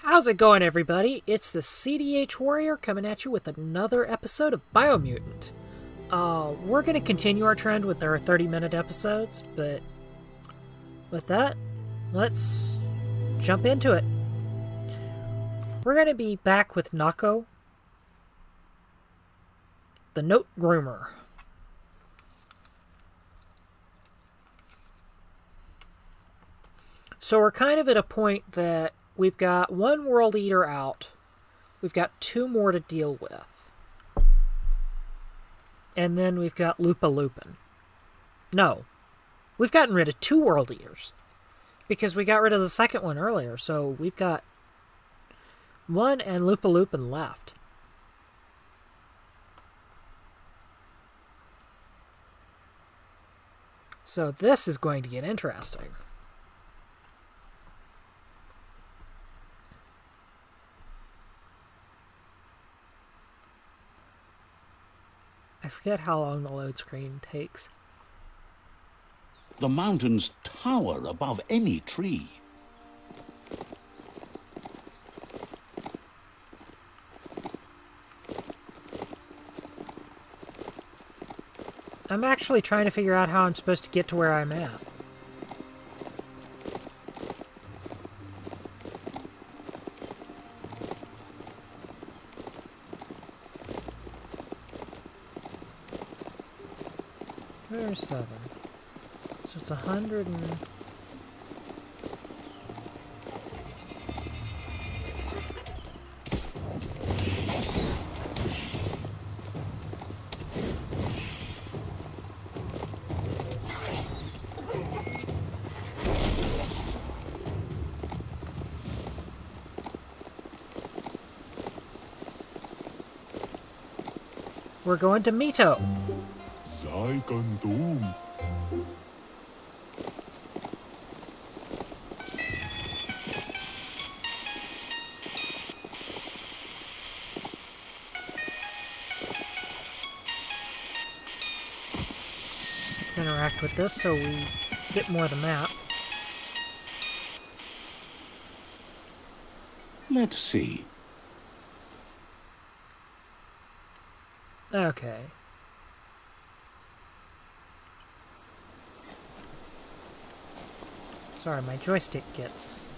How's it going, everybody? It's the CDH Warrior coming at you with another episode of BioMutant. We're going to continue our trend with our 30-minute episodes, but with that, let's jump into it. We're going to be back with Nako, the Note Groomer. So we're kind of at a point that we've got one World Eater out. We've got two more to deal with. And then we've got Lupa Lupin. No. We've gotten rid of two World Eaters. Because we got rid of the second one earlier. So we've got one and Lupa Lupin left. So this is going to get interesting. I forget how long the load screen takes. The mountains tower above any tree. I'm actually trying to figure out how I'm supposed to get to where I'm at. There's 7. So it's 100 and... We're going to Mito. Let's interact with this so we get more of the map. Let's see. Okay. Sorry, my joystick gets...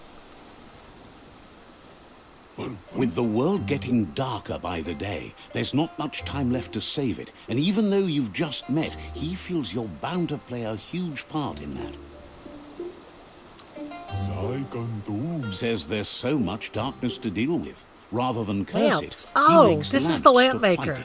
With the world getting darker by the day, there's not much time left to save it. And even though you've just met, he feels you're bound to play a huge part in that. Says there's so much darkness to deal with. Rather than curse Lamps. it, Oh, this is the lamp maker.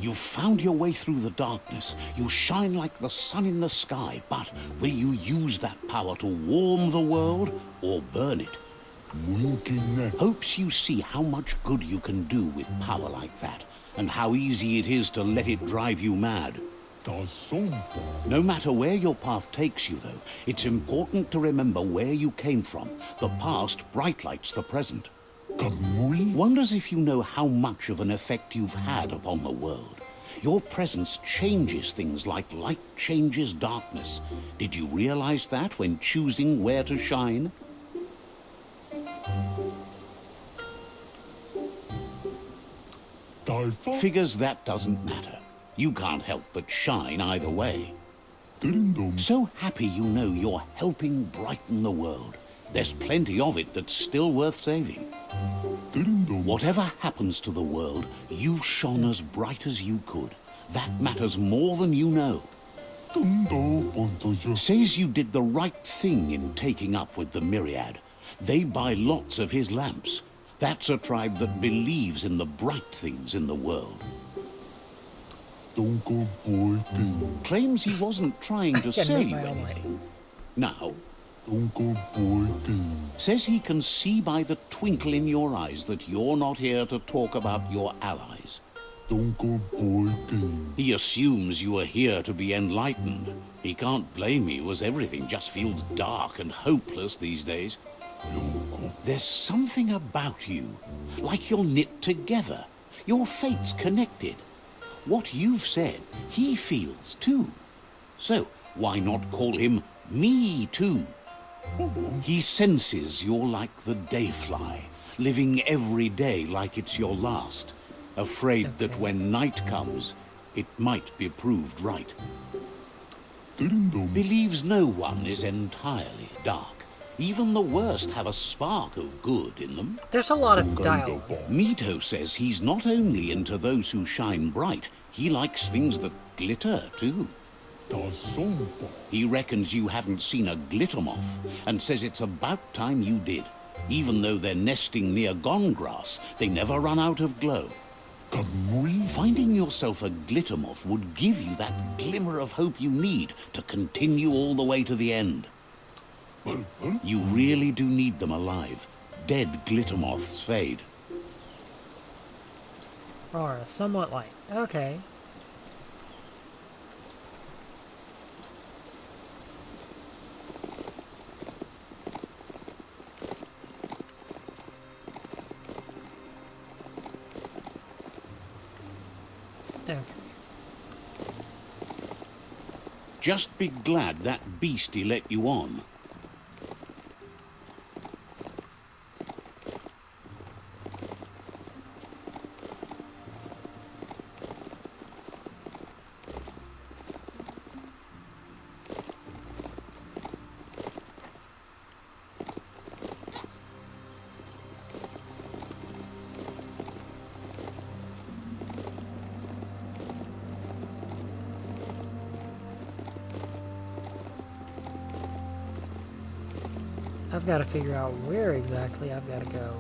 You've found your way through the darkness. You shine like the sun in the sky, but will you use that power to warm the world or burn it? Hopes you see how much good you can do with power like that, and how easy it is to let it drive you mad. No matter where your path takes you, though, it's important to remember where you came from. The past bright lights the present. Wonders if you know how much of an effect you've had upon the world. Your presence changes things like light changes darkness. Did you realize that when choosing where to shine? Figures that doesn't matter. You can't help but shine either way. So happy you know you're helping brighten the world. There's plenty of it that's still worth saving. Whatever happens to the world, you shone as bright as you could. That matters more than you know. Says you did the right thing in taking up with the Myriad. They buy lots of his lamps. That's a tribe that believes in the bright things in the world. Claims he wasn't trying to sell you anything. Now, says he can see by the twinkle in your eyes that you're not here to talk about your allies. He assumes you are here to be enlightened. He can't blame you, as everything just feels dark and hopeless these days. There's something about you, like you're knit together. Your fate's connected. What you've said, he feels too. So, why not call him Me Too? He senses you're like the dayfly, living every day like it's your last, afraid that when night comes, it might be proved right. Believes no one is entirely dark. Even the worst have a spark of good in them. There's a lot of dialogue. Mito says he's not only into those who shine bright, he likes things that glitter too. He reckons you haven't seen a glitter moth, and says it's about time you did. Even though they're nesting near gone grass, they never run out of glow. Finding yourself a glitter moth would give you that glimmer of hope you need to continue all the way to the end. You really do need them alive. Dead glitter moths fade. Aura, somewhat light. Okay. Okay. Just be glad that beastie let you on. I've got to figure out where exactly I've got to go.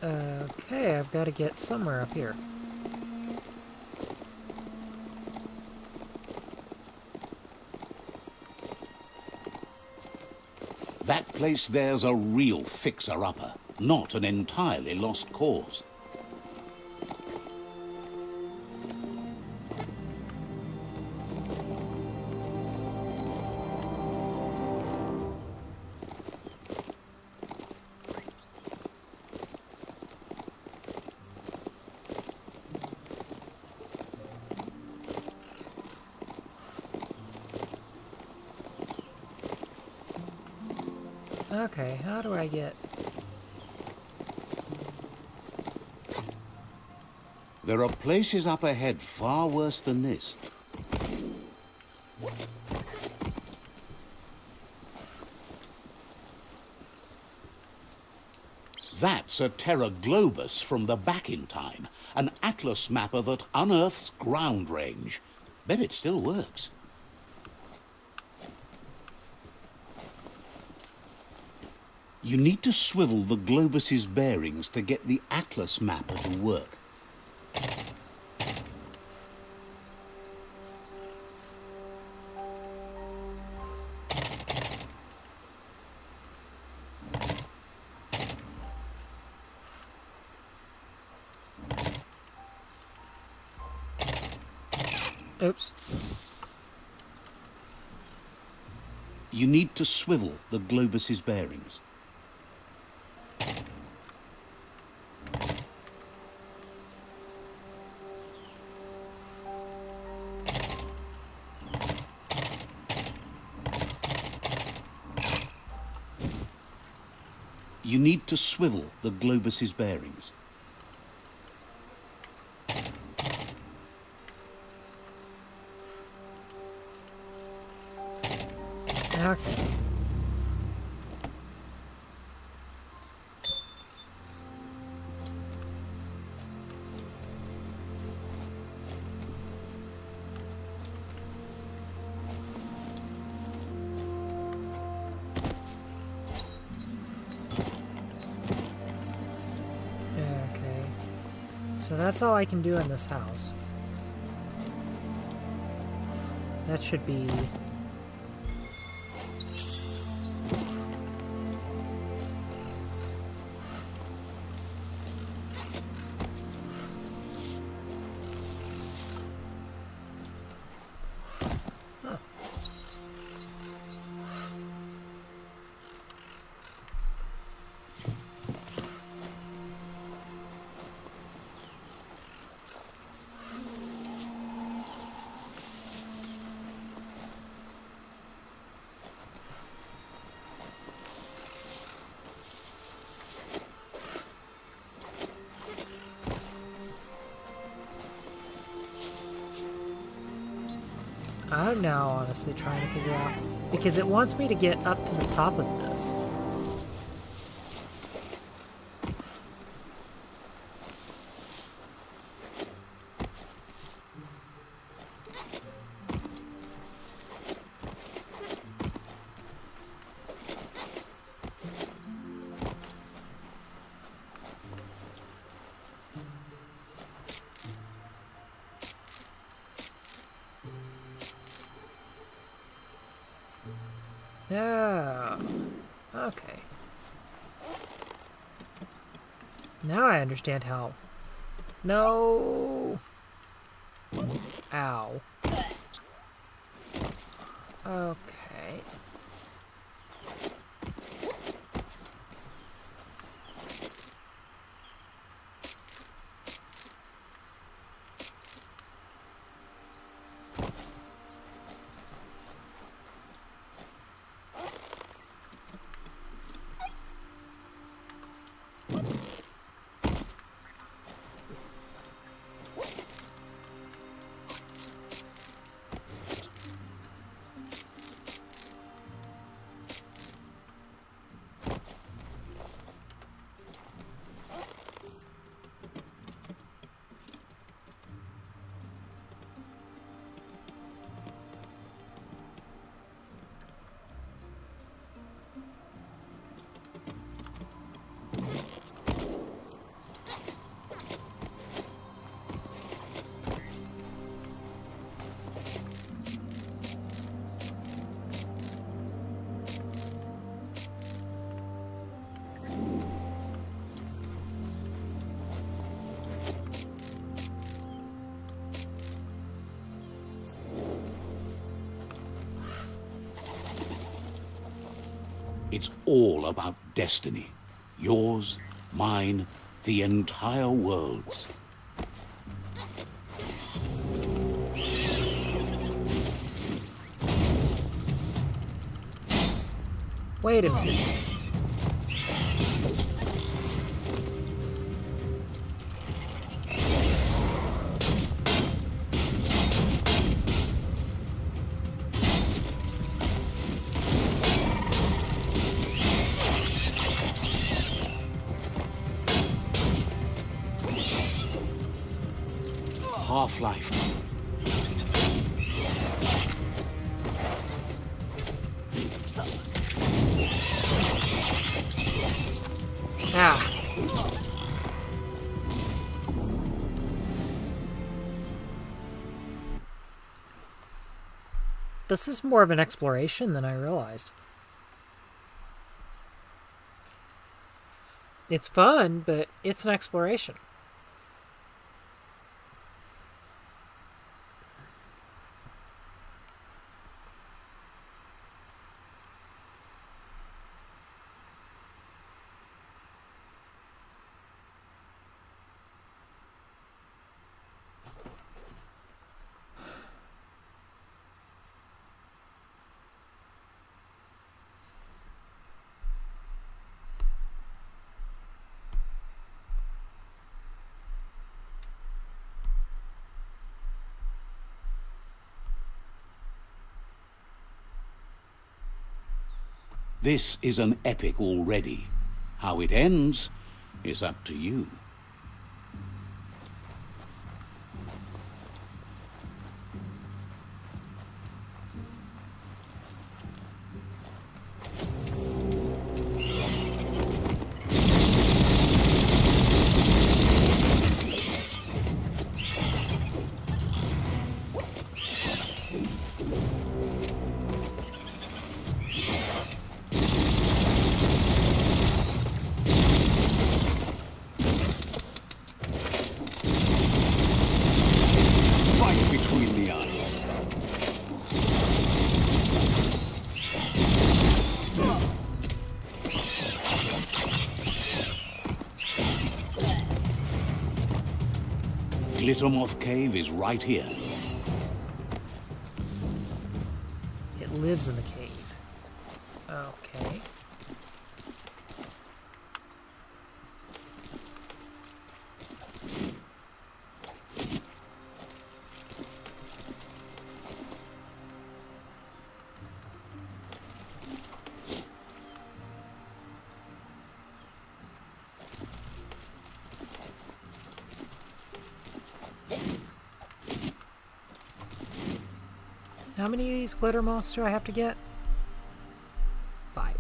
Okay, I've got to get somewhere up here. That place there's a real fixer-upper, not an entirely lost cause. Okay, how do I get... There are places up ahead far worse than this. That's a Terra Globus from the back in time, an atlas mapper that unearths ground range. Bet it still works. You need to swivel the Globus's bearings to get the atlas mapper to work. Oops. You need to swivel the Globus's bearings. You need to swivel the Globus's bearings. Okay. So that's all I can do in this house. That should be... I'm now honestly trying to figure out, because it wants me to get up to the top of this. Yeah. Okay. Now I understand how. No. Ow. Okay. It's all about destiny. Yours, mine, the entire world's. Wait a minute. Half-life. Ah. This is more of an exploration than I realized. It's fun, but it's an exploration. This is an epic already. How it ends is up to you. Glittermoth Cave is right here. It lives in the cave. Okay. How many of these glitter moths do I have to get? 5.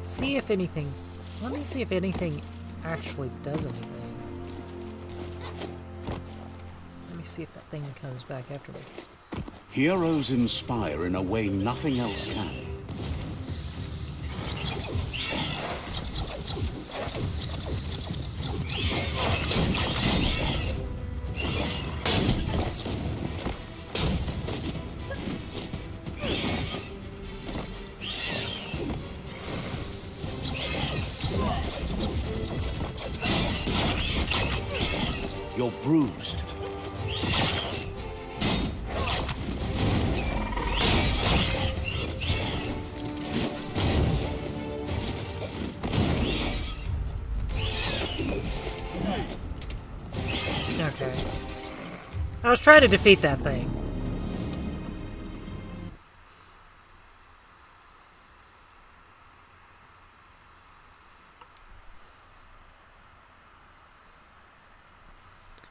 See if anything... Let me see if anything actually does anything. Let me see if that thing comes back after me. Heroes inspire in a way nothing else can. You're bruised. Okay. I was trying to defeat that thing.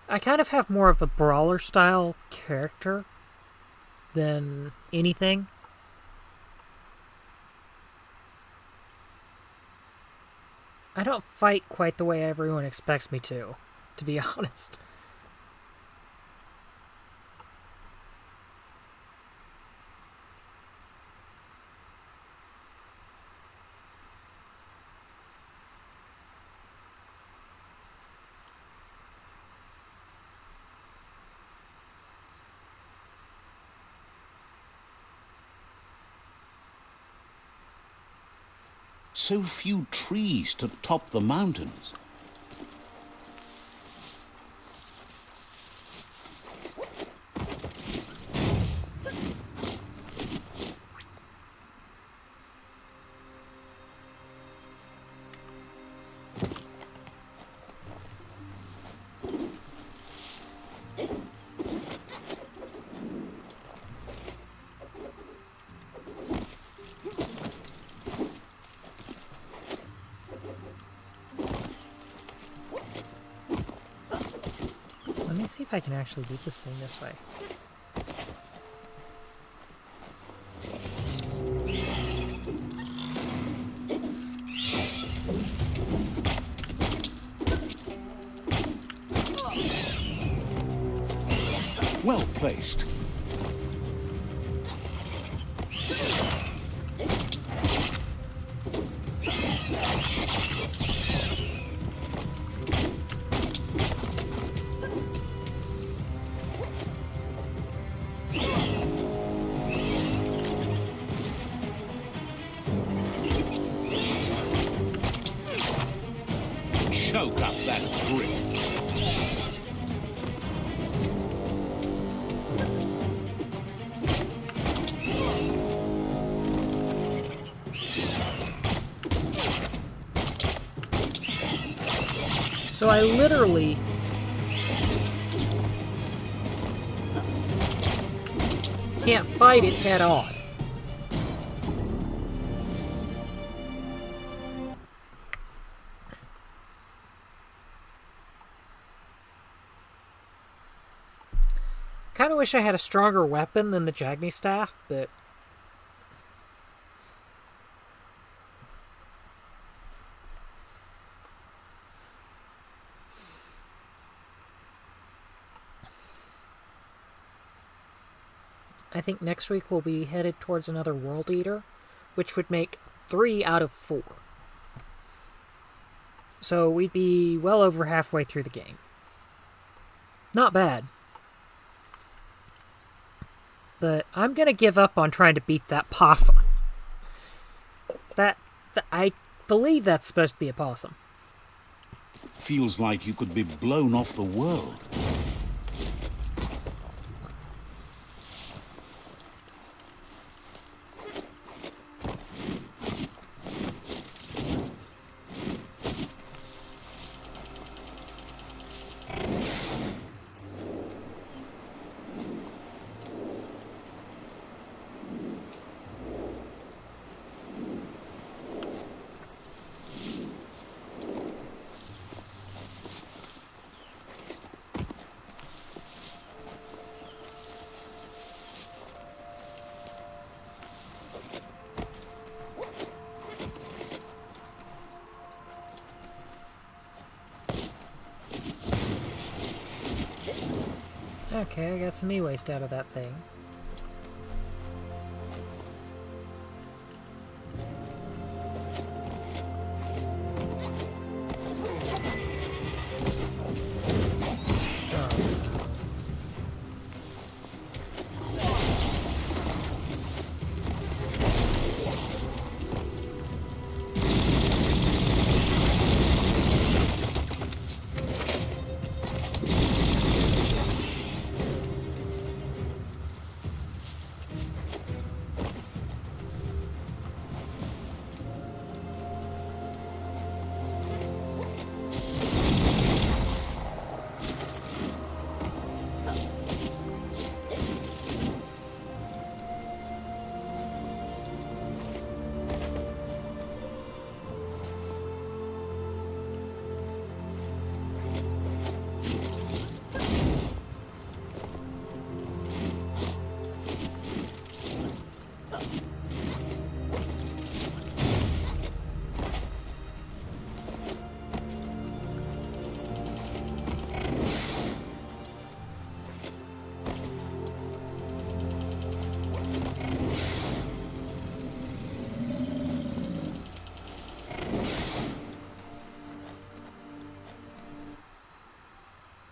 I kind of have more of a brawler style character than anything. I don't fight quite the way everyone expects me to be honest. So few trees to top the mountains. Let me see if I can actually beat this thing this way. Well placed. Choke up that grip. So I literally can't fight it head on. kind of wish I had a stronger weapon than the Jagni staff, but... I think next week we'll be headed towards another World Eater, which would make 3 out of 4. So we'd be well over halfway through the game. Not bad. But I'm gonna give up on trying to beat that possum. I believe that's supposed to be a possum. Feels like you could be blown off the world. Okay, I got some e-waste out of that thing.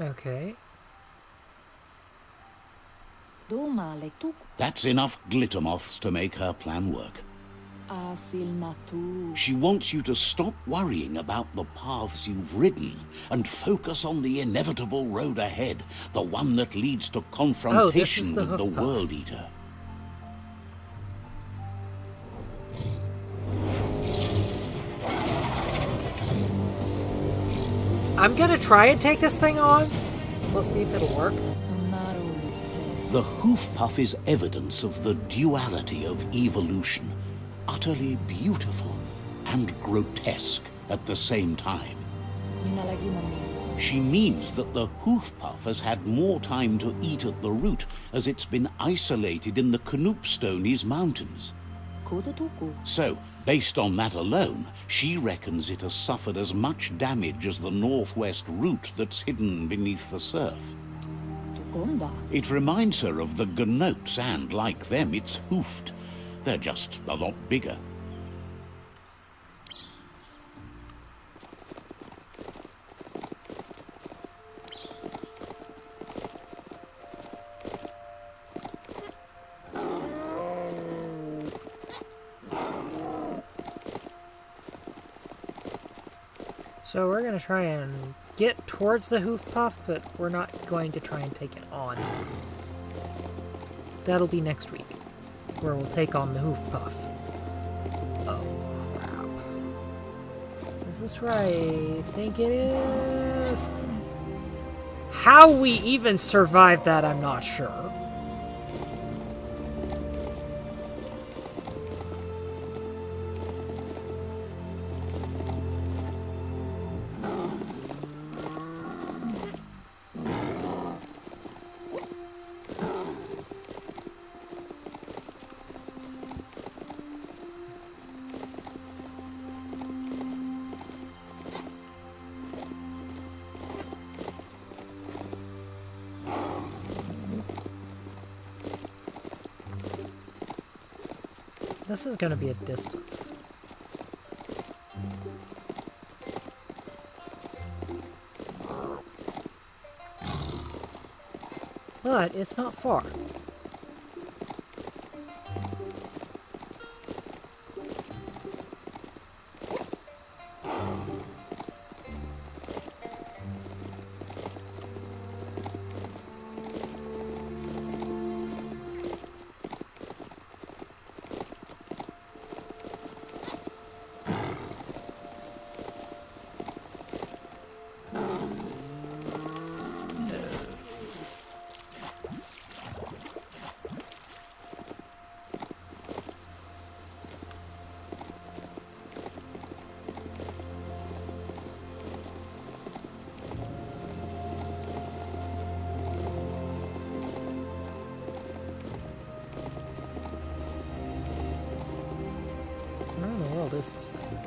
Okay. That's enough glitter moths to make her plan work. She wants you to stop worrying about the paths you've ridden and focus on the inevitable road ahead, the one that leads to confrontation with the World Eater. I'm gonna try and take this thing on. We'll see if it'll work. The hoof puff is evidence of the duality of evolution, utterly beautiful and grotesque at the same time. She means that the hoof puff has had more time to eat at the root as it's been isolated in the Knoopstonies mountains. So, based on that alone, she reckons it has suffered as much damage as the northwest root that's hidden beneath the surf. It reminds her of the gnotes and, like them, it's hoofed. They're just a lot bigger. So we're going to try and get towards the hoof puff, but we're not going to try and take it on. That'll be next week, where we'll take on the hoof puff. Oh, crap. Is this right? I think it is. How we even survived that, I'm not sure. This is going to be a distance. But it's not far. Where in the world is this thing?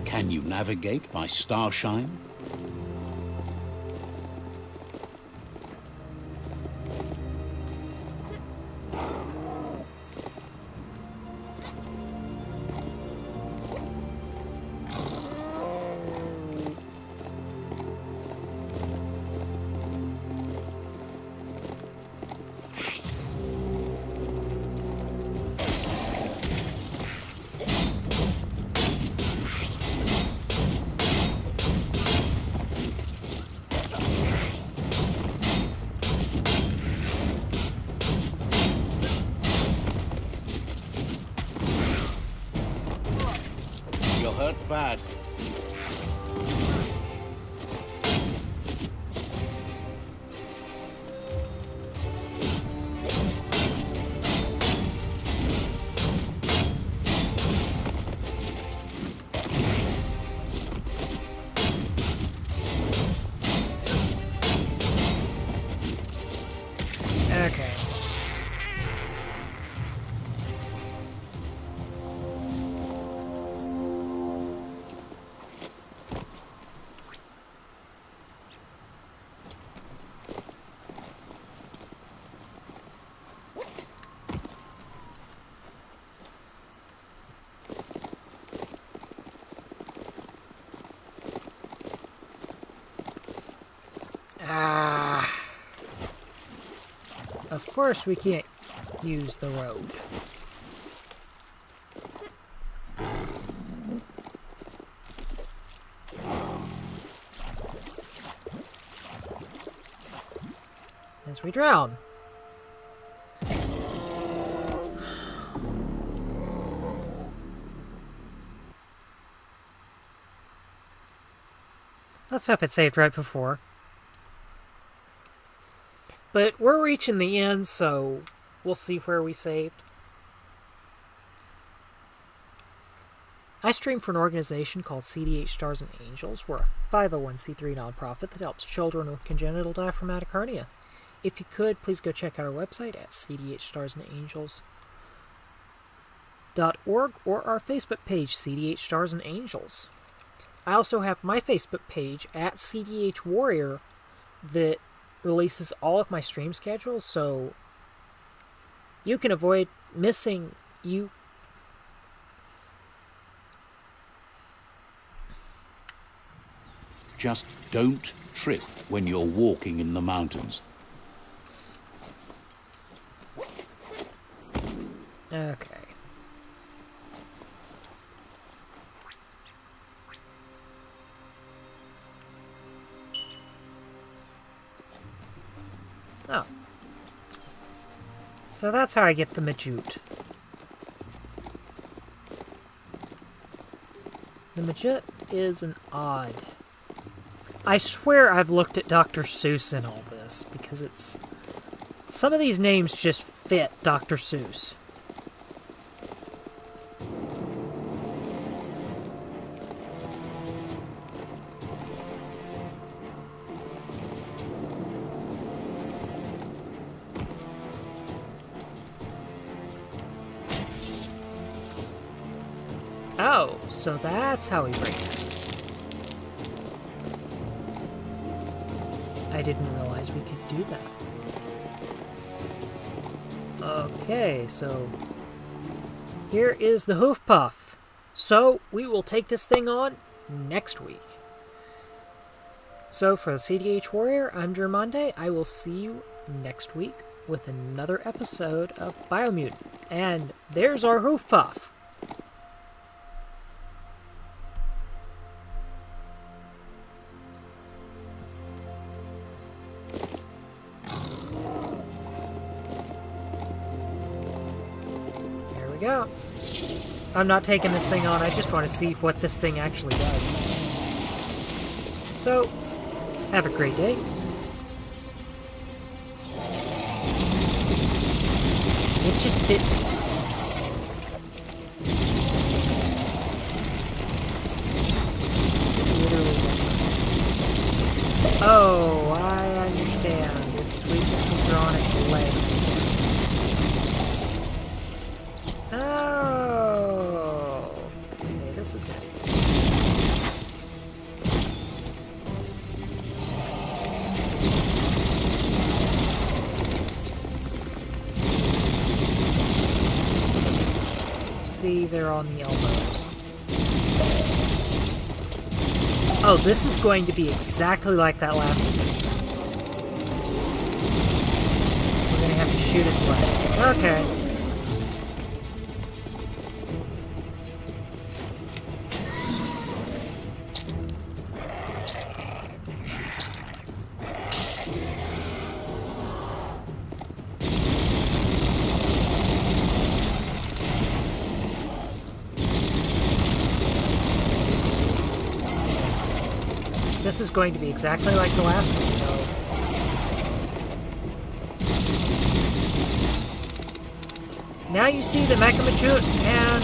Can you navigate by starshine? You're hurt bad. Okay. Of course we can't use the road. As we drown. Let's hope it saved right before. But we're reaching the end, so we'll see where we saved. I stream for an organization called CDH Stars and Angels. We're a 501c3 nonprofit that helps children with congenital diaphragmatic hernia. If you could, please go check out our website at cdhstarsandangels.org or our Facebook page, CDH Stars and Angels. I also have my Facebook page at CDH Warrior that releases all of my stream schedules, so you can avoid missing you. Just don't trip when you're walking in the mountains. Okay. Oh. So that's how I get the Majute. The Majute is an odd. I swear I've looked at Dr. Seuss in all this, because it's... Some of these names just fit Dr. Seuss. Oh, so that's how we break it. I didn't realize we could do that. Okay, so here is the hoof puff. So we will take this thing on next week. So for the CDH Warrior, I'm Germonde. I will see you next week with another episode of BioMutant. And there's our hoof puff. There we go. I'm not taking this thing on, I just want to see what this thing actually does. So, have a great day. It just bit me. It literally does not. Oh, I understand. Its weaknesses are on its legs. Oh. Okay, this is gonna be fun. See, they're on the elbows. Oh, this is going to be exactly like that last beast. We're gonna have to shoot its legs. Okay. This is going to be exactly like the last one, so... Now you see the BioMutant and...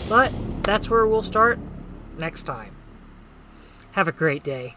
But that's where we'll start next time. Have a great day.